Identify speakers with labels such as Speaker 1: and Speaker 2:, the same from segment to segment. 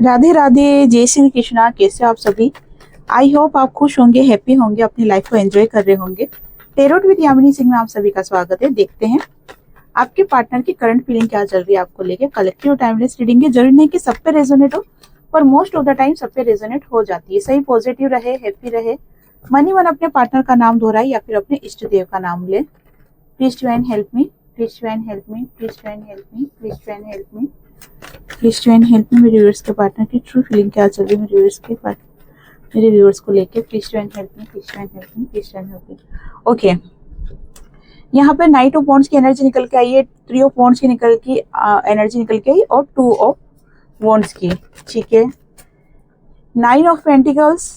Speaker 1: राधे राधे, जय श्री कृष्णा। कैसे हो आप सभी? आई होप आप खुश होंगे, हैप्पी होंगे, अपनी लाइफ को एंजॉय कर रहे होंगे। टेरोट विद यामिनी सिंह में आप सभी का स्वागत है। देखते हैं आपके पार्टनर की करंट फीलिंग क्या चल रही है आपको लेके। कलेक्टिव टाइमलेस रीडिंग है, जरूरी नहीं कि सब पे रेजोनेट हो, पर मोस्ट ऑफ द टाइम सब पे रेजोनेट हो जाती है। सही पॉजिटिव रहे, हैप्पी रहे, मनी मन अपने पार्टनर का नाम दोहराए या फिर अपने इष्ट देव का नाम ले। Please divine help me, please divine help me, please divine help me, please divine help me, please divine help me. मेरे व्यूअर्स के पार्टनर की ट्रू फीलिंग क्या चल रही है मेरे व्यूअर्स को लेके। Please divine help me, please divine help me, please divine help me. Okay, यहाँ पे नाइट ऑफ वॉन्ड्स की एनर्जी निकल के आई है, 3 ऑफ वॉन्ड्स की एनर्जी निकल के आई और 2 ऑफ वॉन्ड्स की। ठीक है, 9 of pentacles,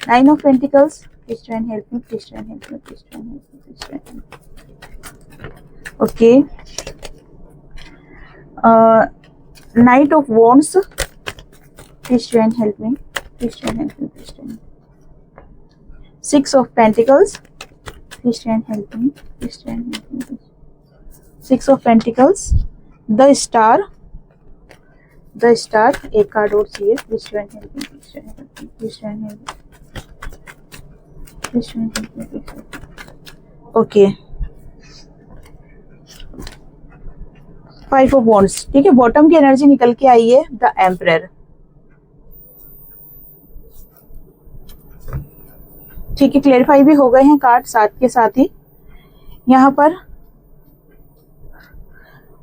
Speaker 1: 9 of pentacles. Please divine help me, please divine help me, please divine help me, please divine help me. Okay, Knight of Wands, please try and help me, please try and help me, please try and help me. 6 of Pentacles, please try and help me, please try and help me. 6 of Pentacles, the Star, एक card और चाहिए। Please try and help me, please try and help me, please try and help me, please try and help me, please try and help me. Okay, 5 of wands. ठीक है, bottom की energy निकल के आई है, the emperor. ठीक है, clarify भी हो गए हैं कार्ड साथ के साथ ही यहाँ पर।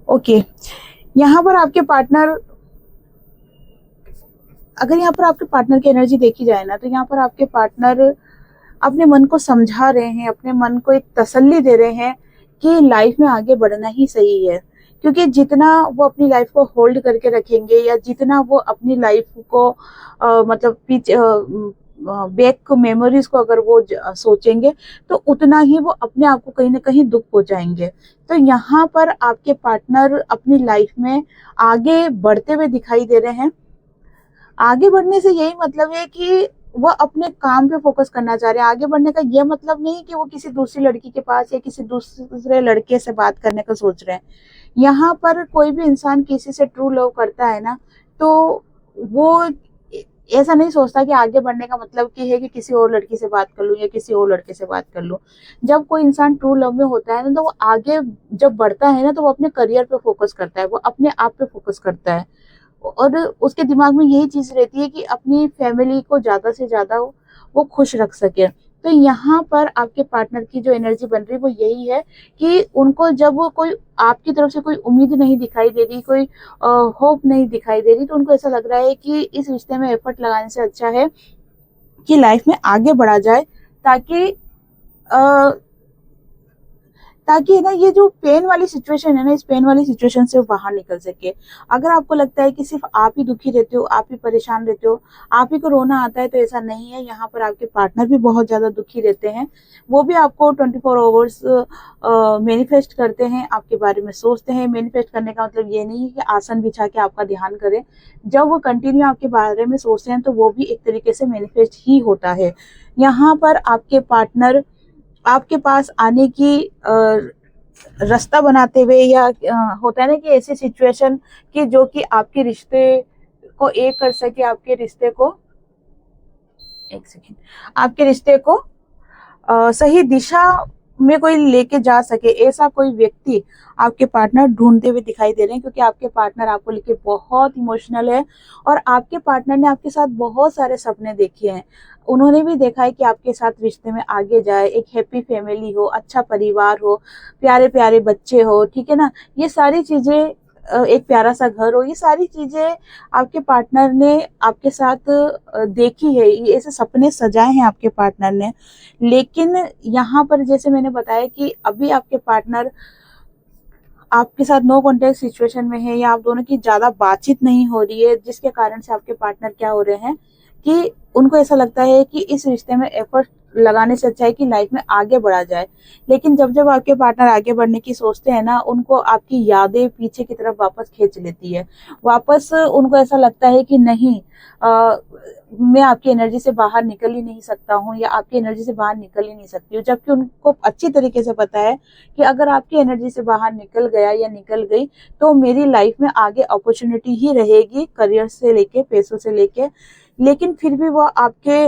Speaker 1: ओके, यहाँ पर आपके पार्टनर, अगर यहाँ पर आपके पार्टनर की एनर्जी देखी जाए ना, तो यहाँ पर आपके पार्टनर अपने मन को समझा रहे हैं, अपने मन को एक तसल्ली दे रहे हैं कि लाइफ में आगे बढ़ना ही सही है। क्योंकि जितना वो अपनी लाइफ को होल्ड करके रखेंगे या जितना वो अपनी लाइफ को मतलब पीछे बैक मेमोरीज को अगर वो सोचेंगे, तो उतना ही वो अपने आप को कहीं ना कहीं दुख पहुंचाएंगे। तो यहाँ पर आपके पार्टनर अपनी लाइफ में आगे बढ़ते हुए दिखाई दे रहे हैं। आगे बढ़ने से यही मतलब है कि वो अपने काम पे फोकस करना चाह रहे हैं। आगे बढ़ने का ये मतलब नहीं कि वो किसी दूसरी लड़की के पास या किसी दूसरे लड़के से बात करने का सोच रहे हैं। यहाँ पर कोई भी इंसान किसी से ट्रू लव करता है ना, तो वो ऐसा नहीं सोचता कि आगे बढ़ने का मतलब की है कि किसी और लड़की से बात कर लूं या किसी और लड़के से बात कर लूं। जब कोई इंसान ट्रू लव में होता है ना, तो वो आगे जब बढ़ता है ना, तो वो अपने करियर पे फोकस करता है, वो अपने आप पे फोकस करता है और उसके दिमाग में यही चीज रहती है कि अपनी फैमिली को ज्यादा से ज्यादा वो खुश रख सके। तो यहाँ पर आपके पार्टनर की जो एनर्जी बन रही है वो यही है कि उनको जब वो कोई आपकी तरफ से कोई उम्मीद नहीं दिखाई दे रही, कोई होप नहीं दिखाई दे रही, तो उनको ऐसा लग रहा है कि इस रिश्ते में एफर्ट लगाने से अच्छा है कि लाइफ में आगे बढ़ा जाए, ताकि ताकि ना ये जो पेन वाली सिचुएशन है ना, इस पेन वाली सिचुएशन से बाहर निकल सके। अगर आपको लगता है कि सिर्फ आप ही दुखी रहते हो, आप ही परेशान रहते हो, आप ही को रोना आता है, तो ऐसा नहीं है। यहाँ पर आपके पार्टनर भी बहुत ज्यादा दुखी रहते हैं। वो भी आपको 24 आवर्स मैनिफेस्ट करते हैं, आपके बारे में सोचते हैं। मैनिफेस्ट करने का मतलब ये नहीं है कि आसन बिछा के आपका ध्यान करें। जब वो कंटिन्यू आपके बारे में सोचते हैं, तो वो भी एक तरीके से मैनिफेस्ट ही होता है। यहाँ पर आपके पार्टनर आपके पास आने की रास्ता बनाते हुए, या होता है ना कि ऐसी सिचुएशन कि जो कि आपके रिश्ते को एक कर सके, आपके रिश्ते को, एक सेकेंड, आपके रिश्ते को सही दिशा में कोई लेके जा सके, ऐसा कोई व्यक्ति आपके पार्टनर ढूंढते हुए दिखाई दे रहे हैं। क्योंकि आपके पार्टनर आपको लेके बहुत इमोशनल है और आपके पार्टनर ने आपके साथ बहुत सारे सपने देखे हैं। उन्होंने भी देखा है कि आपके साथ रिश्ते में आगे जाए, एक हैप्पी फैमिली हो, अच्छा परिवार हो, प्यारे प्यारे बच्चे हो, ठीक है ना, ये सारी चीजें, एक प्यारा सा घर हो, ये सारी चीजें आपके पार्टनर ने आपके साथ देखी है। ये ऐसे सपने सजाए हैं आपके पार्टनर ने। लेकिन यहाँ पर जैसे मैंने बताया कि अभी आपके पार्टनर आपके साथ नो कॉन्टेक्ट सिचुएशन में है, या आप दोनों की ज्यादा बातचीत नहीं हो रही है, जिसके कारण से आपके पार्टनर क्या हो रहे हैं कि उनको ऐसा लगता है कि इस रिश्ते में एफर्ट लगाने से अच्छा है कि लाइफ में आगे बढ़ा जाए। लेकिन जब जब आपके पार्टनर आगे बढ़ने की सोचते हैं ना, उनको आपकी यादें पीछे की तरफ वापस खींच लेती है। वापस उनको ऐसा लगता है कि नहीं, मैं आपकी एनर्जी से बाहर निकल ही नहीं सकता हूँ, या आपकी एनर्जी से बाहर निकल ही नहीं सकती हूँ। जबकि उनको अच्छी तरीके से पता है कि अगर आपकी एनर्जी से बाहर निकल गया या निकल गई तो मेरी लाइफ में आगे अपॉर्चुनिटी ही रहेगी, करियर से लेके पैसों से लेके। लेकिन फिर भी वो आपके,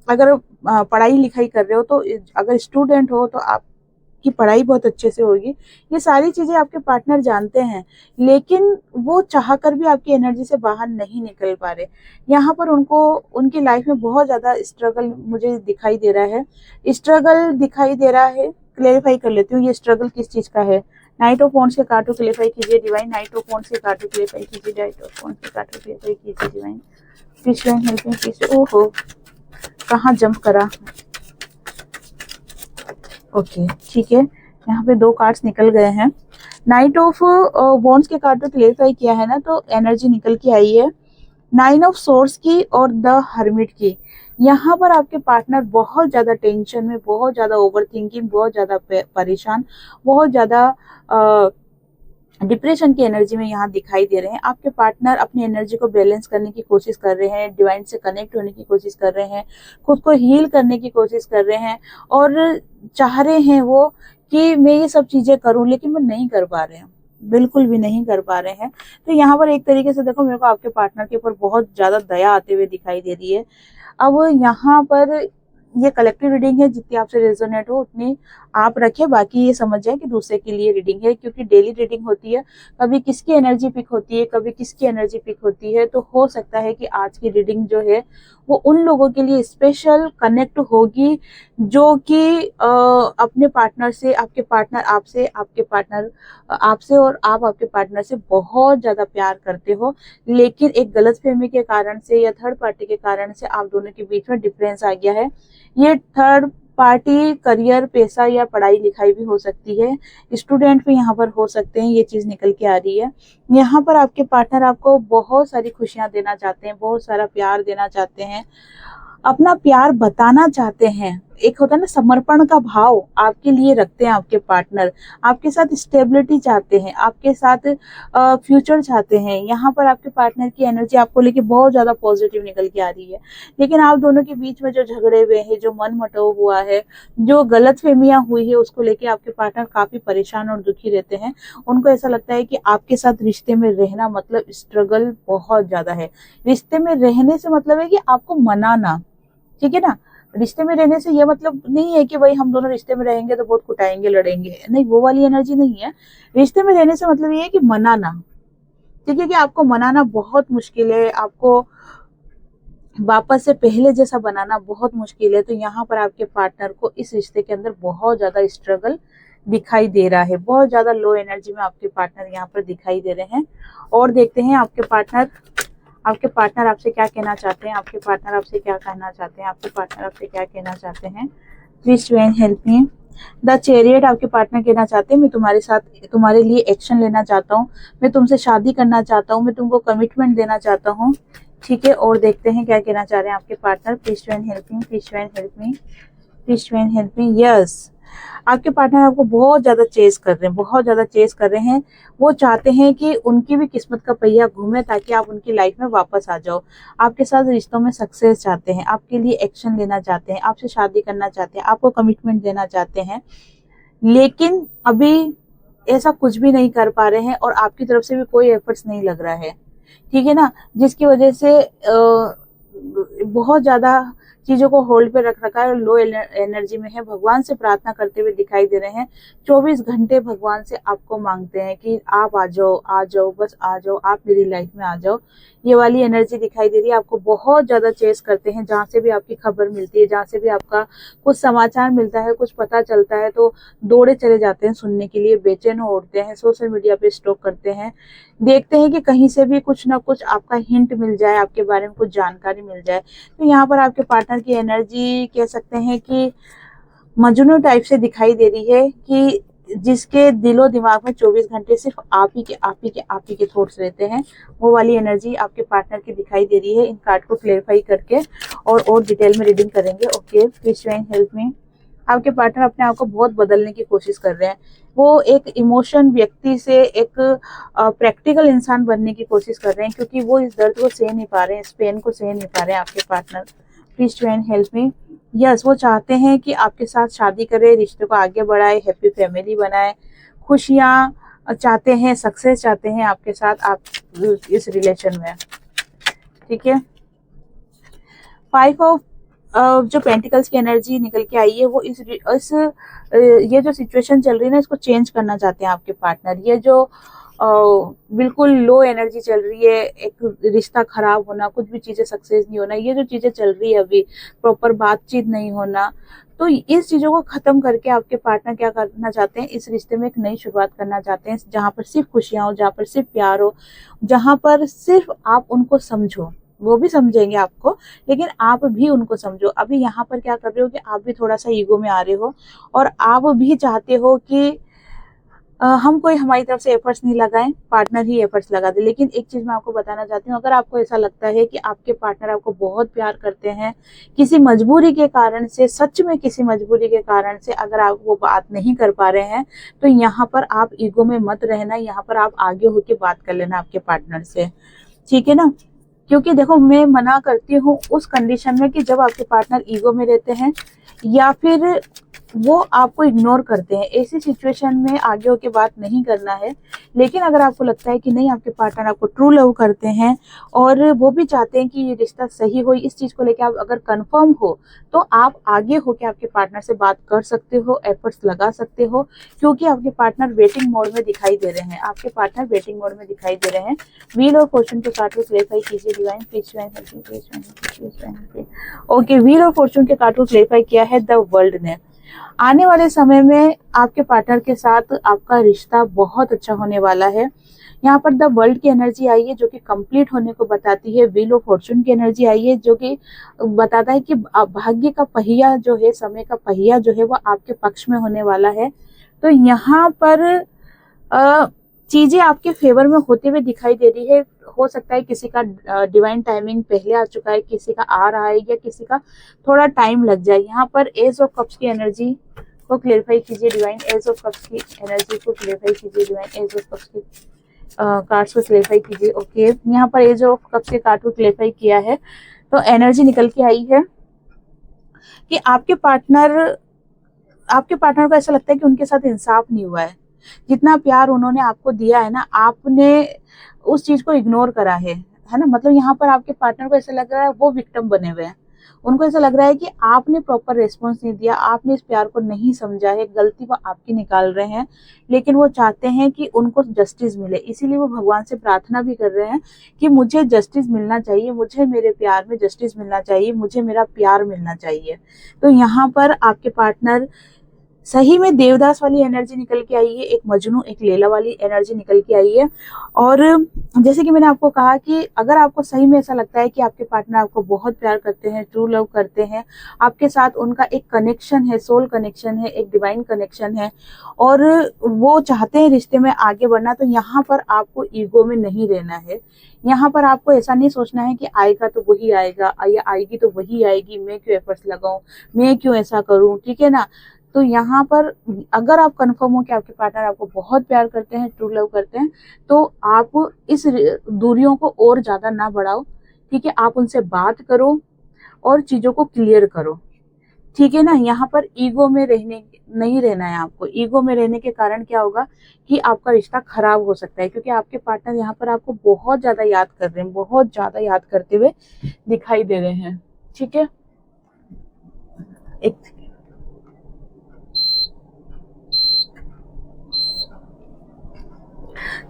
Speaker 1: अगर पढ़ाई लिखाई कर रहे हो तो, अगर स्टूडेंट हो तो आपकी पढ़ाई बहुत अच्छे से होगी, ये सारी चीजें आपके पार्टनर जानते हैं। लेकिन वो चाहकर भी आपकी एनर्जी से बाहर नहीं निकल पा रहे। यहाँ पर उनको उनकी लाइफ में बहुत ज्यादा स्ट्रगल मुझे दिखाई दे रहा है, स्ट्रगल दिखाई दे रहा है। क्लेरिफाई कर लेती हूँ ये स्ट्रगल किस चीज का है। नाइट ऑफ वॉन्ड्स के कार्ड को क्लेरिफाई कीजिए डिवाइन, नाइट ऑफ वॉन्ड्स के कार्ड को क्लेरिफाई कीजिए, नाइट ऑफ वॉन्ड्स के कार्ड को क्लेरिफाई कीजिए divine. Please divine help me please. ओहो, कहाँ जंप करा। ओके ठीक है, यहाँ पे 2 कार्ड्स निकल गए हैं। नाइट ऑफ वॉन्ड्स के कार्ड को क्लेरिफाई किया है ना, तो एनर्जी निकल के आई है 9 ऑफ सोर्स की और द हर्मिट की। यहाँ पर आपके पार्टनर बहुत ज्यादा टेंशन में, बहुत ज्यादा ओवर थिंकिंग, बहुत ज्यादा परेशान, बहुत ज्यादा डिप्रेशन की एनर्जी में यहाँ दिखाई दे रहे हैं। आपके पार्टनर अपनी एनर्जी को बैलेंस करने की कोशिश कर रहे हैं, डिवाइन से कनेक्ट होने की कोशिश कर रहे हैं, खुद को हील करने की कोशिश कर रहे हैं, और चाह रहे हैं वो कि मैं ये सब चीजें करूं, लेकिन वो नहीं कर पा रहे हैं, बिल्कुल भी नहीं कर पा रहे हैं। तो यहाँ पर एक तरीके से देखो, मेरे को आपके पार्टनर के ऊपर बहुत ज्यादा दया आते हुए दिखाई दे रही है। अब यहाँ पर ये कलेक्टिव रीडिंग है, जितनी आपसे रेजोनेट हो उतनी आप रखें, बाकी ये समझ जाए कि दूसरे के लिए रीडिंग है, क्योंकि डेली रीडिंग होती है, कभी किसकी एनर्जी पिक होती है, कभी किसकी एनर्जी पिक होती है। तो हो सकता है कि आज की रीडिंग जो है वो उन लोगों के लिए स्पेशल कनेक्ट होगी जो कि अपने पार्टनर से, आपके पार्टनर आपसे, आपके पार्टनर आपसे, और आप आपके पार्टनर से बहुत ज्यादा प्यार करते हो, लेकिन एक गलतफहमी के कारण से या थर्ड पार्टी के कारण से आप दोनों के बीच में डिफरेंस आ गया है। ये थर्ड पार्टी करियर, पैसा या पढ़ाई लिखाई भी हो सकती है, स्टूडेंट भी यहाँ पर हो सकते हैं, ये चीज निकल के आ रही है। यहाँ पर आपके पार्टनर आपको बहुत सारी खुशियां देना चाहते हैं, बहुत सारा प्यार देना चाहते हैं, अपना प्यार बताना चाहते हैं। एक होता है ना समर्पण का भाव आपके लिए रखते हैं आपके पार्टनर, आपके साथ स्टेबिलिटी चाहते हैं, आपके साथ फ्यूचर चाहते हैं। यहाँ पर आपके पार्टनर की एनर्जी आपको लेके बहुत ज्यादा पॉजिटिव निकल के आ रही है। लेकिन आप दोनों के बीच में जो झगड़े हुए हैं, जो मन मुटाव हुआ है, जो गलतफहमियां हुई है, उसको लेके आपके पार्टनर काफी परेशान और दुखी रहते हैं। उनको ऐसा लगता है कि आपके साथ रिश्ते में रहना मतलब स्ट्रगल बहुत ज्यादा है। रिश्ते में रहने से मतलब है कि आपको मनाना, ठीक है ना। रिश्ते में रहने से ये मतलब नहीं है कि भाई हम दोनों रिश्ते में रहेंगे तो बहुत कुटाएंगे, लड़ेंगे, नहीं, वो वाली एनर्जी नहीं है। रिश्ते में रहने से मतलब ये है कि मनाना, ठीक है, कि आपको मनाना बहुत मुश्किल है, आपको वापस से पहले जैसा बनाना बहुत मुश्किल है। तो यहाँ पर आपके पार्टनर को इस रिश्ते के अंदर बहुत ज्यादा स्ट्रगल दिखाई दे रहा है, बहुत ज्यादा लो एनर्जी में आपके पार्टनर यहाँ पर दिखाई दे रहे हैं। और देखते हैं आपके पार्टनर आपसे क्या कहना चाहते हैं, आपके पार्टनर आपसे क्या कहना चाहते हैं, आपके पार्टनर आपसे क्या कहना चाहते हैं। Please divine help me. The chariot आपके पार्टनर कहना चाहते हैं, मैं तुम्हारे साथ, तुम्हारे लिए एक्शन लेना चाहता हूँ, मैं तुमसे शादी करना चाहता हूँ, मैं तुमको कमिटमेंट देना चाहता हूँ, ठीक है। और देखते हैं क्या कहना चाह रहे हैं आपके partner. Please divine help me, please divine help me, please divine help me. Yes, आपके पार्टनर आपको बहुत ज्यादा चेस कर रहे हैं, बहुत ज्यादा चेस कर रहे हैं। वो चाहते हैं कि उनकी भी किस्मत का पहिया घूमे, ताकि आप उनकी लाइफ में वापस आ जाओ। आपके साथ रिश्तों में सक्सेस चाहते हैं, आपके लिए एक्शन लेना चाहते हैं, आपसे शादी करना चाहते हैं, आपको कमिटमेंट देना चाहते हैं, लेकिन अभी ऐसा कुछ भी नहीं कर पा रहे हैं, और आपकी तरफ से भी कोई एफर्ट्स नहीं लग रहा है, ठीक है ना। जिसकी वजह से बहुत ज्यादा चीजों को होल्ड पे रख रखा है, लो एनर्जी में है, भगवान से प्रार्थना करते हुए दिखाई दे रहे हैं। 24 घंटे भगवान से आपको मांगते हैं कि आप आ जाओ, आ जाओ, बस आ जाओ, आप मेरी लाइफ में आ जाओ। ये वाली एनर्जी दिखाई दे रही है। आपको बहुत ज्यादा चेस करते हैं, जहाँ से भी आपकी खबर मिलती है, जहाँ से भी आपका कुछ समाचार मिलता है, कुछ पता चलता है, तो दौड़े चले जाते हैं सुनने के लिए, बेचैन हो उठते हैं, सोशल मीडिया पे स्टॉक करते हैं, देखते हैं कि कहीं से भी कुछ ना कुछ आपका हिंट मिल जाए, आपके बारे में कुछ जानकारी मिल जाए। तो यहाँ पर आपके पार्टनर की एनर्जी कह सकते हैं कि मजनू टाइप से दिखाई दे रही है, कि जिसके दिलो दिमाग में 24 घंटे सिर्फ आप ही के थॉट्स रहते हैं, वो वाली एनर्जी आपके पार्टनर की दिखाई दे रही है इन कार्ड को क्लेरिफाई करके। और डिटेल में रीडिंग करेंगे। Okay, please divine help me. आपके पार्टनर अपने आप को बहुत बदलने की कोशिश कर रहे हैं। वो एक इमोशन व्यक्ति से एक प्रैक्टिकल इंसान बनने की कोशिश कर रहे हैं, क्योंकि वो इस दर्द को सह नहीं पा रहे हैं, इस पेन को सह नहीं पा रहे हैं आपके partner. Please divine help me. Yes, वो चाहते हैं कि आपके साथ शादी करे, रिश्ते को आगे बढ़ाए, हैप्पी फैमिली बनाए, खुशियां चाहते हैं, सक्सेस चाहते हैं आपके साथ, आप इस रिलेशन में। ठीक है, 5 ऑफ जो पेंटिकल्स की एनर्जी निकल के आई है, वो ये जो सिचुएशन चल रही है ना, इसको चेंज करना चाहते हैं आपके पार्टनर। ये जो बिल्कुल लो एनर्जी चल रही है, एक रिश्ता खराब होना, कुछ भी चीजें सक्सेस नहीं होना, ये जो चीजें चल रही है अभी, प्रॉपर बातचीत नहीं होना, तो इस चीजों को खत्म करके आपके पार्टनर क्या करना चाहते हैं, इस रिश्ते में एक नई शुरुआत करना चाहते हैं, जहां पर सिर्फ खुशियां हो, जहां पर सिर्फ प्यार हो, जहां पर सिर्फ आप उनको समझो। वो भी समझेंगे आपको, लेकिन आप भी उनको समझो। अभी यहाँ पर क्या कर रहे हो कि आप भी थोड़ा सा ईगो में आ रहे हो, और आप भी चाहते हो कि हम कोई हमारी तरफ से एफर्ट्स नहीं लगाएं, पार्टनर ही एफर्ट्स लगा दे। लेकिन एक चीज मैं आपको बताना चाहती हूँ, अगर आपको ऐसा लगता है कि आपके पार्टनर आपको बहुत प्यार करते हैं, किसी मजबूरी के कारण से, सच में किसी मजबूरी के कारण से अगर आप वो बात नहीं कर पा रहे हैं, तो यहाँ पर आप ईगो में मत रहना, यहाँ पर आप आगे होके बात कर लेना आपके पार्टनर से। ठीक है ना, क्योंकि देखो, मैं मना करती हूँ उस कंडीशन में कि जब आपके पार्टनर ईगो में रहते हैं या फिर वो आपको इग्नोर करते हैं। ऐसी सिचुएशन में आगे होके बात नहीं करना है। लेकिन अगर आपको लगता है कि नहीं, आपके पार्टनर आपको ट्रू लव करते हैं और वो भी चाहते हैं कि ये रिश्ता सही हो, इस चीज को लेकर आप अगर कंफर्म हो, तो आप आगे होके आपके पार्टनर से बात कर सकते हो, एफर्ट्स लगा सकते हो, क्योंकि आपके पार्टनर वेटिंग मोड में दिखाई दे रहे हैं। आपके पार्टनर वेटिंग मोड में दिखाई दे रहे हैं। व्हील और फॉर्चून के कार्ड को क्लेरिफाई कीजिए divine, please divine help me, please divine help me. Okay, wheel और फॉर्चून के कार्ड को क्लेरिफाई किया है द वर्ल्ड ने। आने वाले समय में आपके पार्टनर के साथ आपका रिश्ता बहुत अच्छा होने वाला है। यहाँ पर द वर्ल्ड की एनर्जी आई है, जो कि कंप्लीट होने को बताती है। व्हील ऑफ फॉर्चून की एनर्जी आई है, जो कि बताता है कि भाग्य का पहिया जो है, समय का पहिया जो है, वो आपके पक्ष में होने वाला है। तो यहाँ पर चीजें आपके फेवर में होते हुए दिखाई दे रही है। हो सकता है किसी का डिवाइन टाइमिंग पहले आ चुका है, किसी का आ रहा है, या किसी का थोड़ा टाइम लग जाए। यहाँ पर एज ऑफ कप्स की एनर्जी को क्लेरिफाई कीजिए डिवाइन, एज ऑफ कप्स की एनर्जी को क्लेरिफाई कीजिए डिवाइन, एज ऑफ कप्स की कार्ड्स को क्लेरिफाई कीजिए। ओके, यहाँ पर एज ऑफ कप्स के कार्ड को क्लेरिफाई किया है, तो एनर्जी निकल के आई है कि आपके पार्टनर को ऐसा लगता है कि उनके साथ इंसाफ नहीं हुआ है। जितना प्यार उन्होंने आपको दिया है ना, आपने उस चीज को इग्नोर करा है ना। मतलब यहाँ पर आपके पार्टनर को ऐसा लग रहा है वो विक्टिम बने हुए हैं। उनको ऐसा लग रहा है कि आपने प्रॉपर रिस्पॉन्स नहीं दिया, आपने इस प्यार को नहीं समझा है, गलती वो आपकी निकाल रहे हैं। लेकिन वो चाहते हैं कि उनको जस्टिस मिले, इसीलिए वो भगवान से प्रार्थना भी कर रहे हैं कि मुझे जस्टिस मिलना चाहिए, मुझे मेरे प्यार में जस्टिस मिलना चाहिए, मुझे मेरा प्यार मिलना चाहिए। तो यहाँ पर आपके पार्टनर सही में देवदास वाली एनर्जी निकल के आई है, एक मजनू, एक लैला वाली एनर्जी निकल के आई है। और जैसे कि मैंने आपको कहा कि अगर आपको सही में ऐसा लगता है कि आपके पार्टनर आपको बहुत प्यार करते हैं, ट्रू लव करते हैं, आपके साथ उनका एक कनेक्शन है, सोल कनेक्शन है, एक डिवाइन कनेक्शन है, और वो चाहते हैं रिश्ते में आगे बढ़ना, तो यहाँ पर आपको ईगो में नहीं रहना है। यहाँ पर आपको ऐसा नहीं सोचना है कि आएगा तो वही आएगा, या आएगी तो वही आएगी, मैं क्यों एफर्ट्स लगाऊं, मैं क्यों ऐसा करूं। ठीक है ना, तो यहाँ पर अगर आप कंफर्म हो कि आपके पार्टनर आपको बहुत प्यार करते हैं, ट्रू लव करते हैं, तो आप इस दूरियों को और ज्यादा ना बढ़ाओ। ठीक है, आप उनसे बात करो और चीजों को क्लियर करो। ठीक है ना, यहाँ पर ईगो में नहीं रहना है आपको। ईगो में रहने के कारण क्या होगा कि आपका रिश्ता खराब हो सकता है, क्योंकि आपके पार्टनर यहाँ पर आपको बहुत ज्यादा याद कर रहे हैं, बहुत ज्यादा याद करते हुए दिखाई दे रहे हैं। ठीक है, एक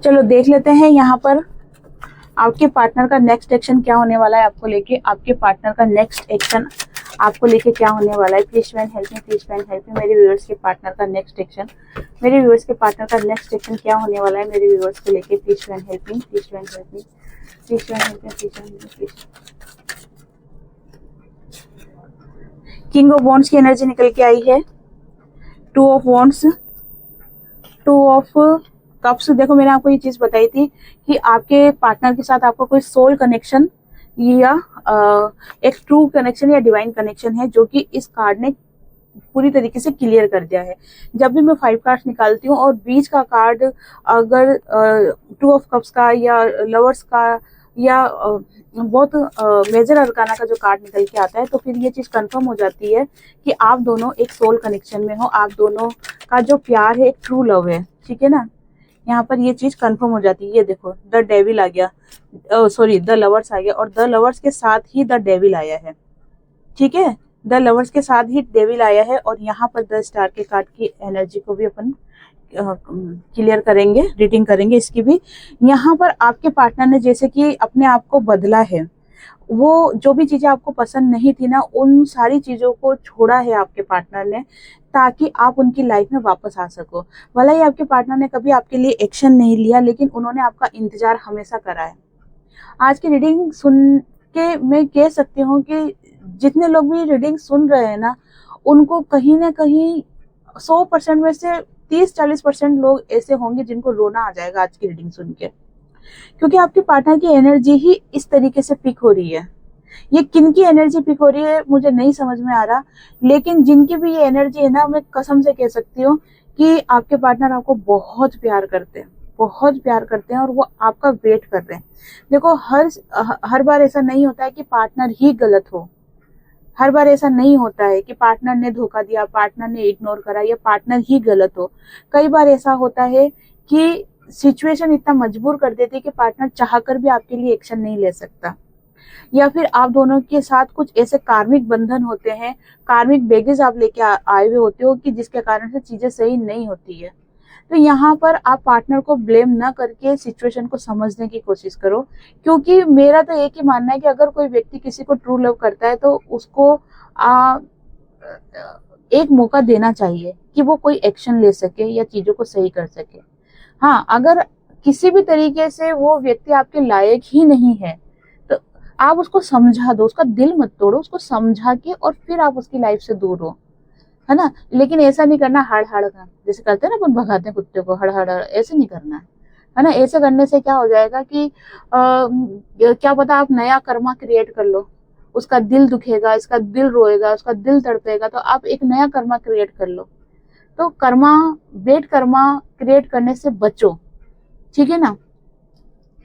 Speaker 1: चलो देख लेते हैं यहाँ पर आपके पार्टनर का नेक्स्ट एक्शन क्या होने वाला है आपको लेके। आपके पार्टनर का नेक्स्ट एक्शन आपको लेके क्या होने वाला है। Please man help me, please man help me. मेरे व्यूअर्स के पार्टनर का नेक्स्ट एक्शन, मेरे व्यूअर्स के पार्टनर का नेक्स्ट एक्शन क्या होने वाला है मेरे व्यूअर्स को लेके। Please man help me, please man help me, please man help me, please man help me, please. King of wands की एनर्जी निकल के आई है, two of wands, two of cups. देखो, मैंने आपको ये चीज बताई थी कि आपके पार्टनर के साथ आपका कोई सोल कनेक्शन या एक ट्रू कनेक्शन या डिवाइन कनेक्शन है, जो कि इस कार्ड ने पूरी तरीके से क्लियर कर दिया है। जब भी मैं 5 कार्ड्स निकालती हूँ और बीच का कार्ड अगर 2 ऑफ कप्स का या लवर्स का या बहुत मेजर अरकाना का जो कार्ड निकल के आता है, तो फिर ये चीज कंफर्म हो जाती है कि आप दोनों एक सोल कनेक्शन में हो, आप दोनों का जो प्यार है एक ट्रू लव है, ठीक है ना। यहाँ पर ये चीज कंफर्म हो जाती है। ये देखो द डेविल आ गया, सॉरी द लवर्स आ गया, और द लवर्स के साथ ही द डेविल आया है, ठीक है। द लवर्स के साथ ही डेविल आया है, और यहाँ पर द स्टार के कार्ड की एनर्जी को भी अपन क्लियर करेंगे, रीडिंग करेंगे इसकी भी। यहाँ पर आपके पार्टनर ने जैसे कि अपने आप को बदला है, वो जो भी चीजें आपको पसंद नहीं थी ना, उन सारी चीजों को छोड़ा है आपके पार्टनर ने, ताकि आप उनकी लाइफ में वापस आ सको। भला ही आपके पार्टनर ने कभी आपके लिए एक्शन नहीं लिया, लेकिन उन्होंने आपका इंतजार हमेशा करा है। आज की रीडिंग सुन के मैं कह सकती हूँ कि जितने लोग भी रीडिंग सुन रहे हैं ना, उनको कहीं ना कहीं 100% में से 30-40% लोग ऐसे होंगे जिनको रोना आ जाएगा आज की रीडिंग सुन के, क्योंकि आपके पार्टनर की एनर्जी ही इस तरीके से पिक हो रही है। ये किन की एनर्जी पिक हो रही है मुझे नहीं समझ में आ रहा, लेकिन जिनकी भी ये एनर्जी है ना, मैं कसम से कह सकती हूँ कि आपके पार्टनर आपको बहुत प्यार करते हैं, बहुत प्यार करते हैं, और वो आपका वेट कर रहे हैं। देखो हर बार ऐसा नहीं होता है कि पार्टनर ही गलत हो, हर बार ऐसा नहीं होता है कि पार्टनर ने धोखा दिया, पार्टनर ने इग्नोर करा, या पार्टनर ही गलत हो। कई बार ऐसा होता है कि सिचुएशन इतना मजबूर कर देती है कि पार्टनर चाहकर भी आपके लिए एक्शन नहीं ले सकता, या फिर आप दोनों के साथ कुछ ऐसे कार्मिक बंधन होते हैं, कार्मिक बैगेज आप लेके आए हुए होते हो कि जिसके कारण से चीजें सही नहीं होती है। तो यहाँ पर आप पार्टनर को ब्लेम ना करके सिचुएशन को समझने की कोशिश करो, क्योंकि मेरा तो एक ही मानना है कि अगर कोई व्यक्ति किसी को ट्रू लव करता है तो उसको एक मौका देना चाहिए कि वो कोई एक्शन ले सके या चीजों को सही कर सके। हाँ, अगर किसी भी तरीके से वो व्यक्ति आपके लायक ही नहीं है, तो आप उसको समझा दो, उसका दिल मत तोड़ो, उसको समझा के और फिर आप उसकी लाइफ से दूर हो, है ना। लेकिन ऐसा नहीं करना हड़ हड़ का, जैसे करते हैं ना अपन भगाते हैं कुत्ते को, हड़ हड़ ऐसे नहीं करना है ना। ऐसे करने से क्या हो जाएगा कि क्या पता आप नया कर्मा क्रिएट कर लो, उसका दिल दुखेगा, इसका दिल रोएगा, उसका दिल तड़पेगा, तो आप एक नया कर्मा क्रिएट कर लो। तो कर्मा, बेड कर्मा क्रिएट करने से बचो, ठीक है ना।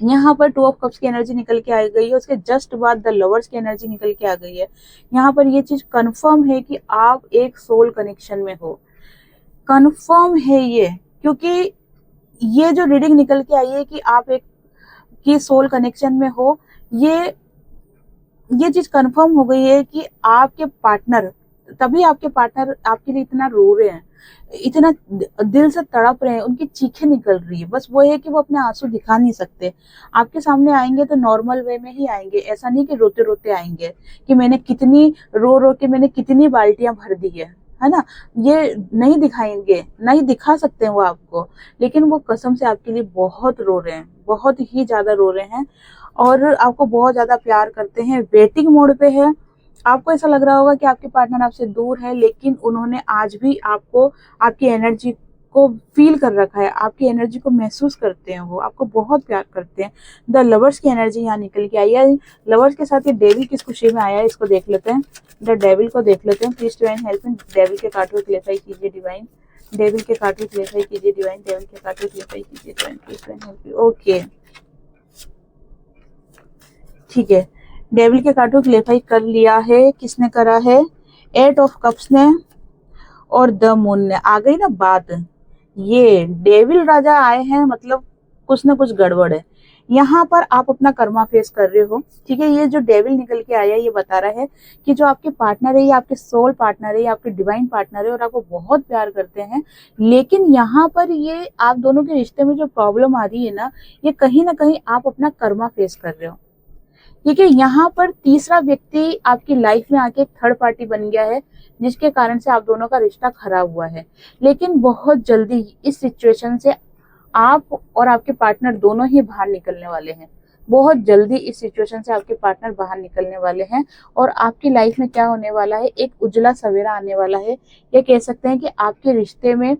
Speaker 1: यहाँ पर 2 ऑफ कप्स की एनर्जी निकल के आ गई है, उसके जस्ट बाद द लवर्स की एनर्जी निकल के आ गई है। यहाँ पर ये चीज कंफर्म है कि आप एक सोल कनेक्शन में हो, कंफर्म है ये, क्योंकि ये जो रीडिंग निकल के आई है कि आप एक की सोल कनेक्शन में हो, ये चीज कंफर्म हो गई है कि आपके पार्टनर, तभी आपके पार्टनर आपके लिए इतना रो रहे हैं, इतना दिल से तड़प रहे हैं, उनकी चीखें निकल रही है। बस वो है कि वो अपने आंसू दिखा नहीं सकते। आपके सामने आएंगे तो नॉर्मल वे में ही आएंगे, ऐसा नहीं कि रोते रोते आएंगे कि मैंने कितनी रो रो के मैंने कितनी बाल्टियां भर दी है ना। ये नहीं दिखाएंगे, नहीं दिखा सकते हैं वो आपको, लेकिन वो कसम से आपके लिए बहुत रो रहे हैं, बहुत ही ज्यादा रो रहे हैं, और आपको बहुत ज्यादा प्यार करते हैं, वेटिंग मोड पे है। आपको ऐसा लग रहा होगा कि आपके पार्टनर आपसे दूर है, लेकिन उन्होंने आज भी आपको, आपकी एनर्जी को फील कर रखा है, आपकी एनर्जी को महसूस करते हैं, वो आपको बहुत प्यार करते हैं। द लवर्स की एनर्जी यहाँ निकल के आई है। लवर्स के साथ ये डेविल किस खुशी में आया है, इसको देख लेते हैं। द डेविल को देख लेते हैं। Please divine help in, devil के कार्ड को क्लेरिफाई कीजिए डिवाइन, डेविल के कार्ड को क्लेरिफाई कीजिए डिवाइन, डेविल के कार्ड को क्लेरिफाई कीजिए divine, please divine help. Okay, ठीक है, डेविल के कार्ड को क्लेरिफाई कर लिया है। किसने करा है? 8 ऑफ कप्स ने और द मून ने। आ गई ना बात, ये डेविल राजा आए हैं, मतलब कुछ ना कुछ गड़बड़ है। यहाँ पर आप अपना कर्मा फेस कर रहे हो, ठीक है। ये जो डेविल निकल के आया ये बता रहा है कि जो आपके पार्टनर है, ये आपके सोल पार्टनर है, ये आपके डिवाइन पार्टनर है, और आपको बहुत प्यार करते हैं। लेकिन यहाँ पर ये आप दोनों के रिश्ते में जो प्रॉब्लम आ रही है ना, ये कहीं ना कहीं आप अपना कर्मा फेस कर रहे हो, ठीक है। यहाँ पर तीसरा व्यक्ति आपकी लाइफ में आके एक थर्ड पार्टी बन गया है, जिसके कारण से आप दोनों का रिश्ता खराब हुआ है। लेकिन बहुत जल्दी इस सिचुएशन से आप और आपके पार्टनर दोनों ही बाहर निकलने वाले हैं। बहुत जल्दी इस सिचुएशन से आपके पार्टनर बाहर निकलने वाले हैं, और आपकी लाइफ में क्या होने वाला है, एक उजला सवेरा आने वाला है। ये कह सकते हैं कि आपके रिश्ते में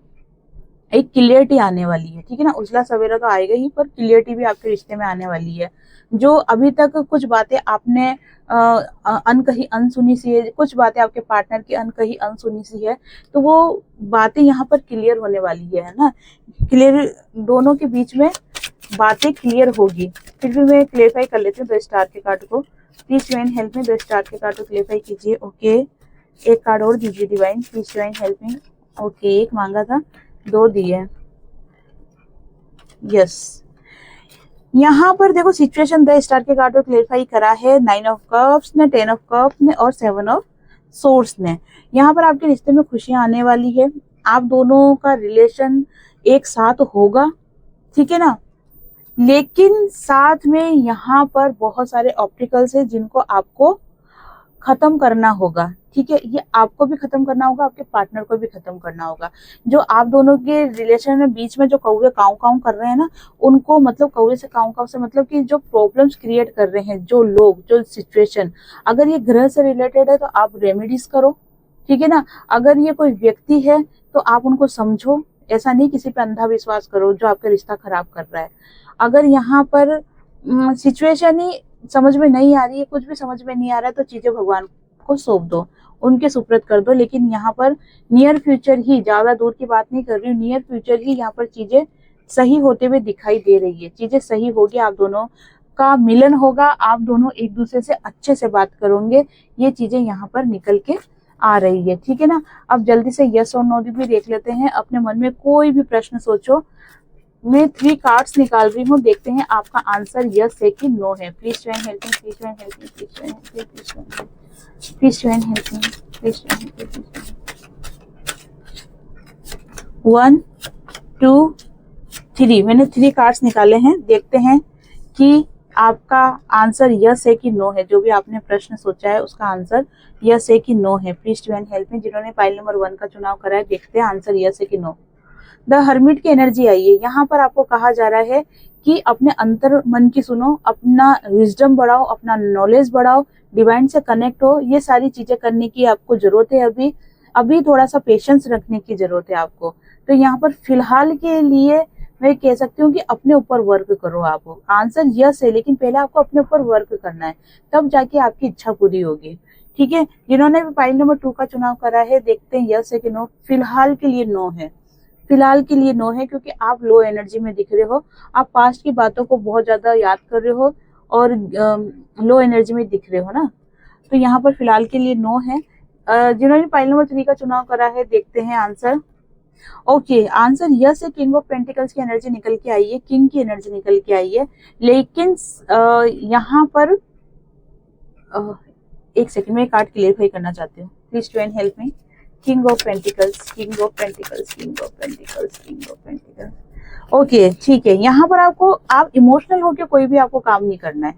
Speaker 1: एक क्लियरिटी आने वाली है, ठीक है ना। उजला सवेरा तो आएगा ही, पर क्लियरिटी भी आपके रिश्ते में आने वाली है। जो अभी तक कुछ बातें आपने अनकही अनसुनी सी है, कुछ बातें आपके पार्टनर की अनकही अनसुनी सी है, तो वो बातें यहाँ पर क्लियर होने वाली है ना। क्लियर, दोनों के बीच में बातें क्लियर होगी। फिर भी मैं क्लेरिफाई कर लेती हूँ 2 स्टार के कार्ड को। प्लीज डिवाइन हेल्प में 2 स्टार के कार्ड को क्लेरिफाई कीजिए। ओके, एक कार्ड और दीजिए डिवाइन, प्लीज डिवाइन हेल्प में। ओके, एक मांगा था, 2 दिए। यस, यहाँ पर देखो सिचुएशन 2 स्टार के कार्ड को क्लेरिफाई करा है 9 ऑफ कप्स ने, 10 ऑफ कप्स ने और 7 ऑफ सोर्स ने। यहाँ पर आपके रिश्ते में खुशियां आने वाली है, आप दोनों का रिलेशन एक साथ होगा, ठीक है ना। लेकिन साथ में यहाँ पर बहुत सारे ऑब्स्टिकल्स है जिनको आपको खत्म करना होगा, ठीक है। ये आपको भी खत्म करना होगा, आपके पार्टनर को भी खत्म करना होगा। जो आप दोनों के रिलेशन में बीच में जो कौवे काऊ काऊ कर रहे हैं ना, उनको, मतलब कौवे से काऊ काऊ से मतलब कि जो प्रॉब्लम्स क्रिएट कर रहे हैं जो लोग, जो सिचुएशन, अगर ये ग्रह से रिलेटेड है तो आप रेमेडीज करो, ठीक है ना। अगर ये कोई व्यक्ति है तो आप उनको समझो, ऐसा नहीं किसी पे अंधा विश्वास करो जो आपका रिश्ता खराब कर रहा है। अगर यहाँ पर सिचुएशन ही समझ में नहीं आ रही है, कुछ भी समझ में नहीं आ रहा है, तो चीजें भगवान को सौंप दो, उनके सुपुर्द कर दो। लेकिन यहाँ पर नियर फ्यूचर ही, ज्यादा दूर की बात नहीं कर रही हूँ, नियर फ्यूचर ही यहाँ पर चीजें सही होते हुए दिखाई दे रही है। चीजें सही होगी, आप दोनों का मिलन होगा, आप दोनों एक दूसरे से अच्छे से बात करोगे, ये चीजें यहाँ पर निकल के आ रही है, ठीक है ना। अब जल्दी से यस और नो भी देख लेते हैं। अपने मन में कोई भी प्रश्न सोचो, मैं 3 कार्ड्स निकाल रही हूँ, देखते हैं आपका आंसर यस है कि नो है। Please join help me, please join help me, please join help me, please join help me, please join help me. 1 2 3, मैंने 3 कार्ड्स निकाले हैं, देखते हैं कि आपका आंसर यस है कि नो है। जो भी आपने प्रश्न सोचा है उसका आंसर यस है कि नो है। Please join help me. जिन्होंने पाइल नंबर 1 का चुनाव करा है, देखते हैं आंसर यस है कि नो। द हर्मिट की एनर्जी आई है। यहाँ पर आपको कहा जा रहा है कि अपने अंतर मन की सुनो, अपना विजडम बढ़ाओ, अपना नॉलेज बढ़ाओ, डिवाइन से कनेक्ट हो। ये सारी चीजें करने की आपको जरूरत है। अभी थोड़ा सा पेशेंस रखने की जरूरत है आपको। तो यहाँ पर फिलहाल के लिए मैं कह सकती हूँ कि अपने ऊपर वर्क करो आप। आंसर यस है, लेकिन पहले आपको अपने ऊपर वर्क करना है, तब जाके आपकी इच्छा पूरी होगी, ठीक है। जिन्होंने भी फाइल नंबर 2 का चुनाव करा है, देखते हैं यस है कि नो। फिलहाल के लिए नो है, फिलहाल के लिए नो है, क्योंकि आप लो एनर्जी में दिख रहे हो। आप पास्ट की बातों को बहुत ज्यादा याद कर रहे हो और लो एनर्जी में दिख रहे हो ना, तो यहाँ पर फिलहाल के लिए नो है। जिन्होंने फाइल नंबर 3 का चुनाव करा है, देखते हैं आंसर। ओके, आंसर यस है। किंग ऑफ पेंटिकल्स की एनर्जी निकल के आई है, किंग की एनर्जी निकल के आई है। लेकिन यहाँ पर एक सेकंड में कार्ड क्लियरफाई करना चाहती हूँ। Please join help me. King of pentacles, king of pentacles, king of pentacles, king of pentacles. Okay, ठीक है। यहाँ पर आप इमोशनल होकर कोई भी आपको काम नहीं करना है,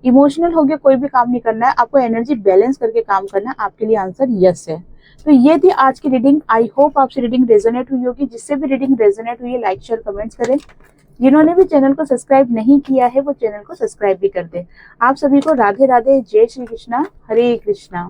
Speaker 1: इमोशनल होकर कोई भी काम नहीं करना है, आपको एनर्जी बैलेंस करके काम करना है। आपके लिए आंसर यस है। तो ये थी आज की रीडिंग। आई होप आपसे रीडिंग रेजोनेट हुई होगी। जिससे भी रीडिंग रेजोनेट हुई है, लाइक शेयर कमेंट्स करें। जिन्होंने भी चैनल को सब्सक्राइब नहीं किया है, वो चैनल को सब्सक्राइब भी कर दे। आप सभी को राधे राधे, जय श्री कृष्णा, हरे कृष्णा।